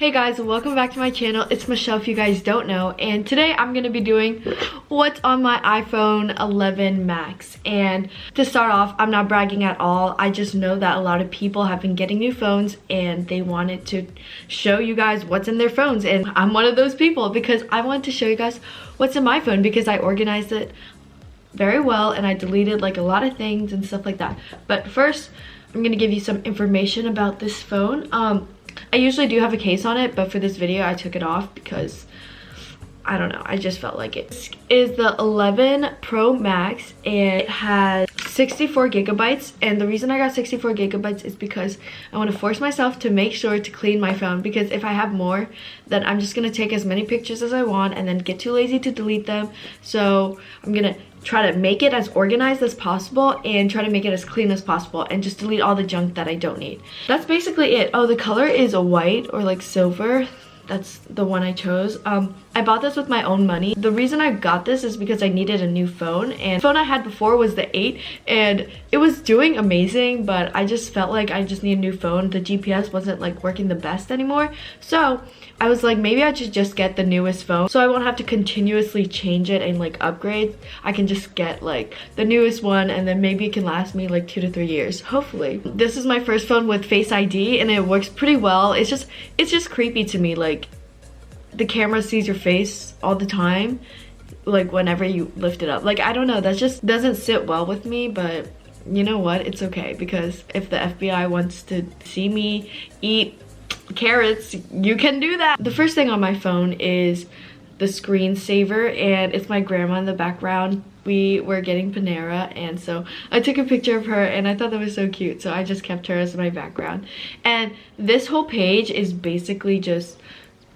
Hey guys, welcome back to my channel. It's Michelle if you guys don't know, and today I'm going to be doing what's on my iPhone 11 Max. And to start off, I'm not bragging at all. I just know that a lot of people have been getting new phones and they wanted to show you guys what's in their phones, and I'm one of those people because I want to show you guys what's in my phone because I organized it very well and I deleted like a lot of things and stuff like that. But first, I'm going to give you some information about this phone. I usually do have a case on it, but for this video I took it off because I don't know, I just felt like it. This is the 11 Pro Max and it has 64 gigabytes, and the reason I got 64 gigabytes is because I want to force myself to make sure to clean my phone, because if I have more then I'm just going to take as many pictures as I want and then get too lazy to delete them. So I'm going to try to make it as organized as possible and try to make it as clean as possible and just delete all the junk that I don't need. That's basically it. Oh, the color is a white or like silver. That's the one I chose. I bought this with my own money. The reason I got this is because I needed a new phone, and the phone I had before was the 8 and it was doing amazing, but I just felt like I just need a new phone. The GPS wasn't like working the best anymore, so I was like, maybe I should just get the newest phone so I won't have to continuously change it and like upgrade. I can just get like the newest one and then maybe it can last me like 2 to 3 years, hopefully. This is my first phone with Face ID and it works pretty well. It's just creepy to me, like the camera sees your face all the time, like whenever you lift it up. Like, I don't know, that just doesn't sit well with me, but you know what, it's okay, because if the FBI wants to see me eat carrots, you can do that. The first thing on my phone is the screensaver, and it's my grandma in the background. We were getting Panera, and so I took a picture of her and I thought that was so cute, so I just kept her as my background. And this whole page is basically just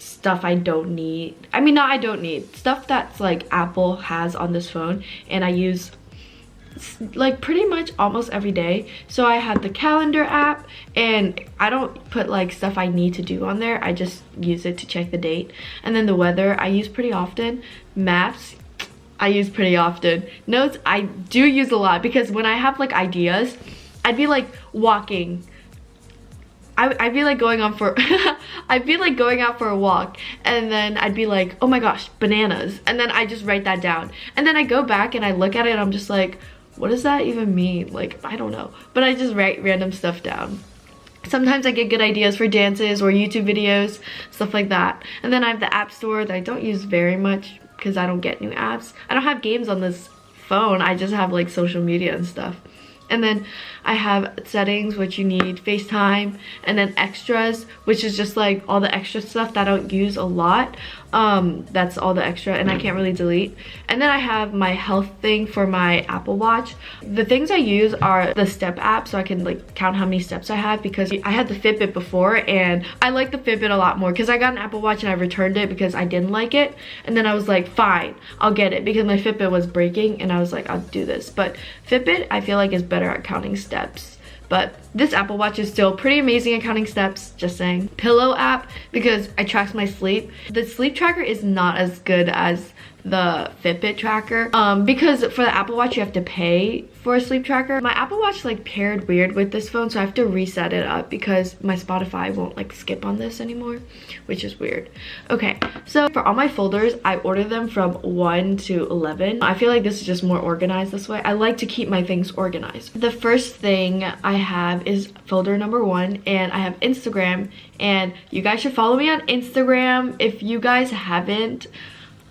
stuff I don't need. I mean, not I don't need, stuff that's like Apple has on this phone and I use like pretty much almost every day. So I have the calendar app, and I don't put like stuff I need to do on there, I just use it to check the date. And then the weather I use pretty often. Maps I use pretty often. Notes I do use a lot, because when I have like ideas, I'd be like walking, I'd be like going on for I'd be like going out for a walk, and then I'd be like, oh my gosh, bananas, and then I just write that down, and then I go back and I look at it and I'm just like, what does that even mean? Like, I don't know, but I just write random stuff down. Sometimes I get good ideas for dances or YouTube videos, stuff like that. And then I have the app store that I don't use very much because I don't get new apps. I don't have games on this phone, I just have like social media and stuff. And then I have settings, which you need FaceTime, and then extras, which is just like all the extra stuff that I don't use a lot. That's all the extra, and I can't really delete. And then I have my health thing for my Apple Watch. The things I use are the step app, so I can like count how many steps I have, because I had the Fitbit before and I like the Fitbit a lot more, because I got an Apple Watch and I returned it because I didn't like it, and then I was like, fine, I'll get it, because my Fitbit was breaking and I was like, I'll do this. But Fitbit I feel like is better at counting steps, but this Apple Watch is still pretty amazing at counting steps, just saying. Pillow app, because I tracks my sleep. The sleep tracker is not as good as the Fitbit tracker, because for the Apple Watch you have to pay for a sleep tracker. My Apple Watch like paired weird with this phone, so I have to reset it up because my Spotify won't like skip on this anymore, which is weird. Okay, so for all my folders, I order them from 1 to 11. I feel like this is just more organized this way. I like to keep my things organized. The first thing I have is folder number 1, and I have Instagram, and you guys should follow me on Instagram if you guys haven't.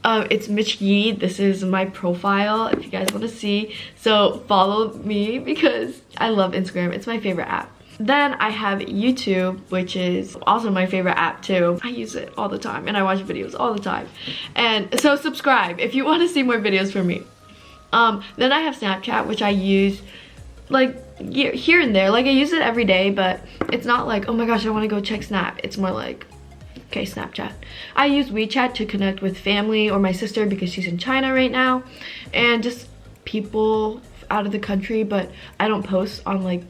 It's Mich.ye. This is my profile if you guys want to see, so follow me because I love Instagram. It's my favorite app. Then I have YouTube, which is also my favorite app too. I use it all the time and I watch videos all the time, and so subscribe if you want to see more videos from me. Then I have Snapchat, which I use like here and there. Like, I use it every day, but it's not like, oh my gosh, I want to go check Snap. It's more like, okay, Snapchat. I use WeChat to connect with family or my sister because she's in China right now, and just people out of the country, but I don't post on like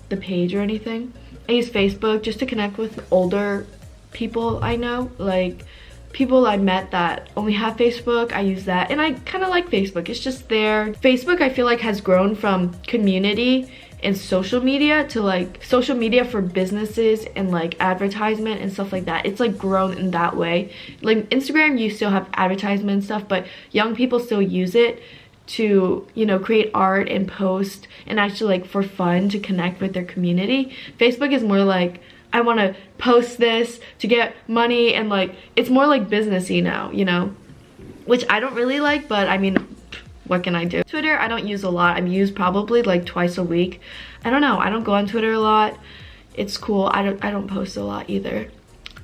the page or anything. I use Facebook just to connect with older people I know, like people I met that only have Facebook. I use that, and I kind of like Facebook. It's just there. Facebook I feel like has grown from community and social media to like social media for businesses and like advertisement and stuff like that. It's like grown in that way. Like Instagram, you still have advertisement and stuff, but young people still use it to, you know, create art and post and actually like for fun to connect with their community. Facebook is more like, I want to post this to get money, and like it's more like businessy now, you know, which I don't really like, but I mean, what can I do? Twitter, I don't use a lot. I'm used probably like twice a week. I don't know, I don't go on Twitter a lot. It's cool. I don't post a lot either.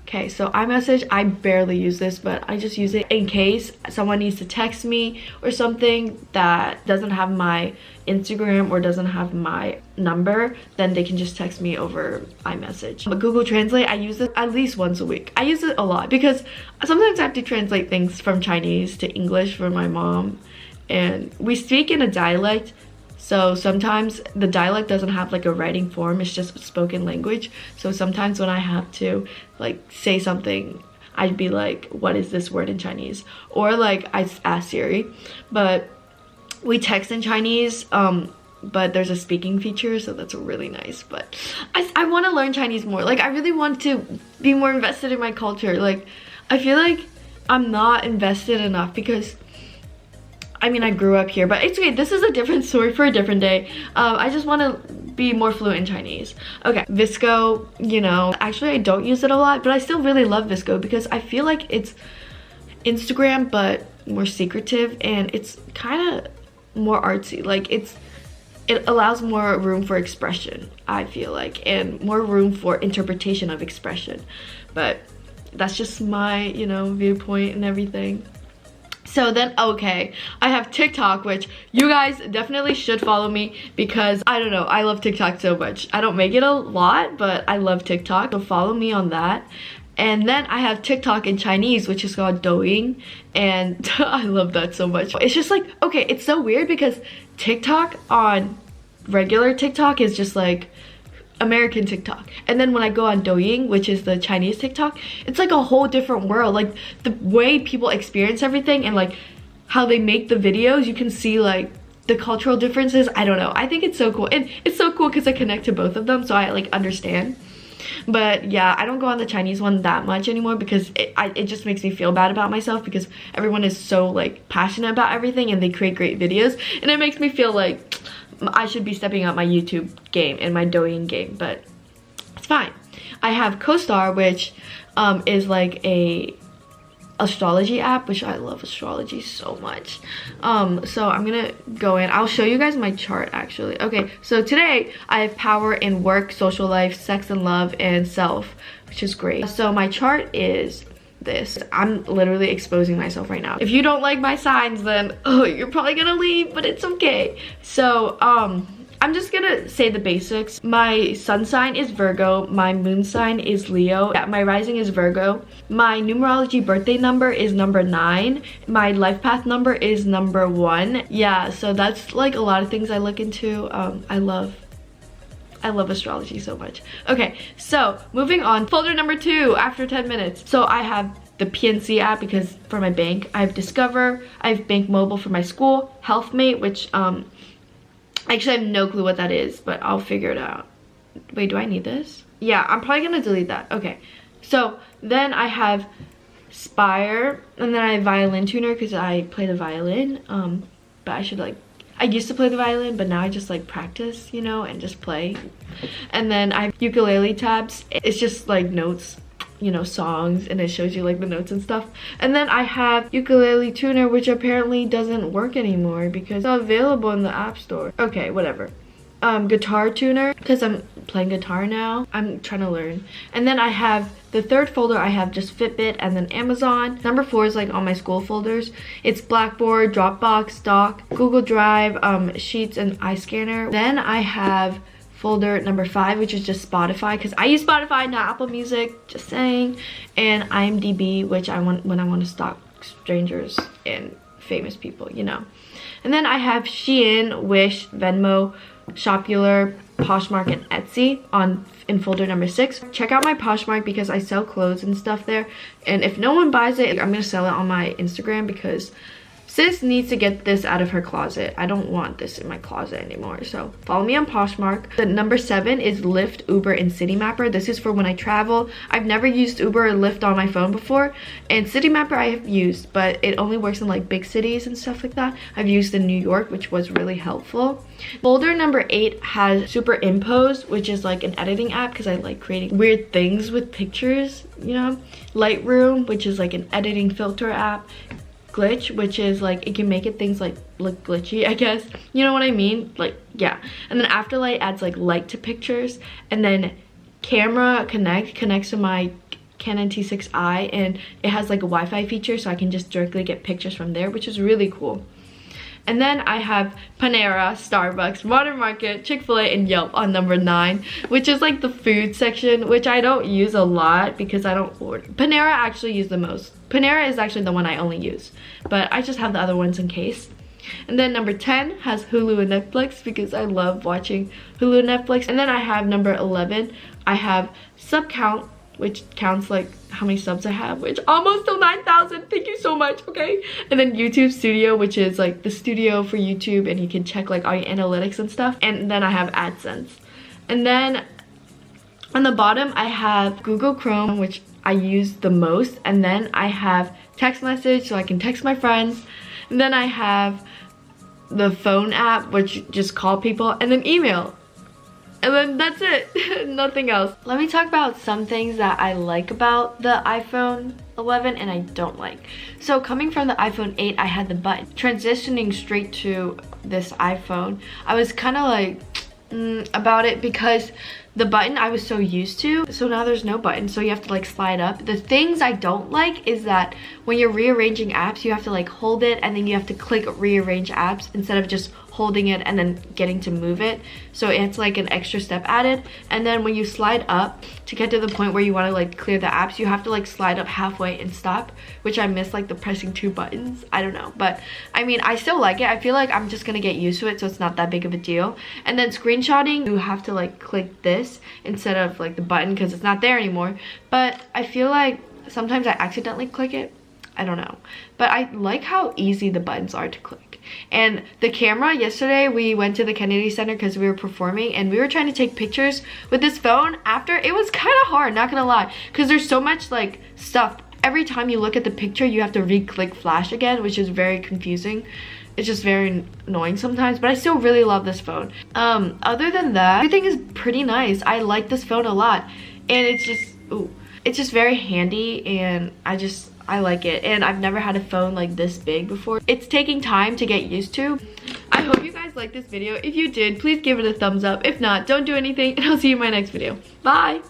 Okay, so iMessage, I barely use this, but I just use it in case someone needs to text me or something that doesn't have my Instagram or doesn't have my number, then they can just text me over iMessage. But Google Translate, I use it at least once a week. I use it a lot because sometimes I have to translate things from Chinese to English for my mom, and we speak in a dialect. So sometimes the dialect doesn't have like a writing form, it's just spoken language. So sometimes when I have to like say something, I'd be like, what is this word in Chinese? Or like I ask Siri, but we text in Chinese, but there's a speaking feature, so that's really nice. But I want to learn Chinese more. Like I really want to be more invested in my culture. Like I feel like I'm not invested enough because I mean, I grew up here, but it's okay. This is a different story for a different day. I just want to be more fluent in Chinese. Okay, VSCO, you know, actually I don't use it a lot, but I still really love VSCO because I feel like it's Instagram, but more secretive, and it's kind of more artsy. Like it allows more room for expression, I feel like, and more room for interpretation of expression. But that's just my, you know, viewpoint and everything. So then, okay, I have TikTok, which you guys definitely should follow me because I don't know, I love TikTok so much. I don't make it a lot, but I love TikTok, so follow me on that. And then I have TikTok in Chinese, which is called Douyin, and I love that so much. It's just like, okay, it's so weird because TikTok on regular TikTok is just like American TikTok, and then when I go on Douyin, which is the Chinese TikTok, it's like a whole different world. Like the way people experience everything and like how they make the videos, you can see like the cultural differences. I don't know, I think it's so cool, and it's so cool because I connect to both of them, so I like understand. But yeah, I don't go on the Chinese one that much anymore because it just makes me feel bad about myself because everyone is so like passionate about everything and they create great videos, and it makes me feel like I should be stepping up my YouTube game and my Douyin game, but it's fine. I have CoStar, which is like a astrology app, which I love astrology so much. So I'm gonna go in. I'll show you guys my chart actually. Okay, so today I have power in work, social life, sex and love, and self, which is great. So my chart is this. I'm literally exposing myself right now. If you don't like my signs, then you're probably gonna leave, but it's okay. So I'm just gonna say the basics. My sun sign is Virgo, my moon sign is Leo, my rising is Virgo, my numerology birthday number is number 9, my life path number is number 1. Yeah, so that's like a lot of things I look into. I love astrology so much. Okay, so moving on, folder number 2 after 10 minutes. So I have the PNC app because for my bank, I have Discover, I have Bank Mobile for my school, HealthMate, which actually I have no clue what that is, but I'll figure it out. Wait, do I need this? Yeah, I'm probably gonna delete that. Okay, so then I have Spire, and then I have Violin Tuner because I play the violin, but I should like, I used to play the violin, but now I just like practice, you know, and just play. And then I have ukulele tabs. It's just like notes, you know, songs, and it shows you like the notes and stuff. And then I have Ukulele Tuner, which apparently doesn't work anymore because it's not available in the App Store. Okay, whatever. Guitar Tuner, because I'm playing guitar now. I'm trying to learn. And then I have the third folder, I have just Fitbit and then Amazon. Number 4 is like all my school folders. It's Blackboard, Dropbox, Doc, Google Drive, Sheets, and iScanner. Then I have folder number 5, which is just Spotify, because I use Spotify, not Apple Music, just saying. And IMDb, which I want when I want to stalk strangers and famous people, you know. And then I have Shein, Wish, Venmo, Shopular, Poshmark, and Etsy in folder number 6. Check out my Poshmark because I sell clothes and stuff there, and if no one buys it, I'm gonna sell it on my Instagram because sis needs to get this out of her closet. I don't want this in my closet anymore. So follow me on Poshmark. The number 7 is Lyft, Uber, and City Mapper. This is for when I travel. I've never used Uber or Lyft on my phone before, and City Mapper I have used, but it only works in like big cities and stuff like that. I've used in New York, which was really helpful. Folder number 8 has Superimpose, which is like an editing app because I like creating weird things with pictures, you know. Lightroom, which is like an editing filter app. Glitch, which is like it can make it things like look glitchy, I guess, you know what I mean, like, yeah. And then Afterlight adds like light to pictures. And then Camera Connect connects to my Canon T6i, and it has like a Wi-Fi feature, so I can just directly get pictures from there, which is really cool. And then I have Panera, Starbucks, Modern Market, Chick-fil-A, and Yelp on number 9, which is like the food section, which I don't use a lot because I don't order. Panera I actually use the most. Panera is actually the one I only use, but I just have the other ones in case. And then number 10 has Hulu and Netflix because I love watching Hulu and Netflix. And then I have number 11, I have Sub Count, which counts like how many subs I have, which almost till 9,000. Thank you so much, okay? And then YouTube Studio, which is like the studio for YouTube, and you can check like all your analytics and stuff. And then I have AdSense. And then on the bottom, I have Google Chrome, which I use the most. And then I have text message, so I can text my friends. And then I have the phone app, which just call people, and then email. And then that's it. Nothing else. Let me talk about some things that I like about the iPhone 11 and I don't like. So coming from the iPhone 8, I had the button. Transitioning straight to this iPhone, I was kind of like about it because the button I was so used to, so now there's no button, so you have to like slide up. The things I don't like is that when you're rearranging apps, you have to like hold it and then you have to click rearrange apps instead of just holding it and then getting to move it. So it's like an extra step added. And then when you slide up to get to the point where you want to like clear the apps, you have to like slide up halfway and stop, which I miss, like the pressing 2 buttons. I don't know, but I mean, I still like it. I feel like I'm just gonna get used to it, so it's not that big of a deal. And then screenshotting, you have to like click this instead of like the button because it's not there anymore. But I feel like sometimes I accidentally click it. I don't know, but I like how easy the buttons are to click. And the camera, yesterday we went to the Kennedy Center because we were performing and we were trying to take pictures with this phone after. It was kind of hard, not gonna lie, because there's so much like stuff. Every time you look at the picture, you have to re-click flash again, which is very confusing. It's just very annoying sometimes, but I still really love this phone. Other than that, everything is pretty nice. I like this phone a lot, and it's just very handy, and I like it. And I've never had a phone like this big before. It's taking time to get used to. I hope you guys liked this video. If you did, please give it a thumbs up. If not, don't do anything, and I'll see you in my next video. Bye!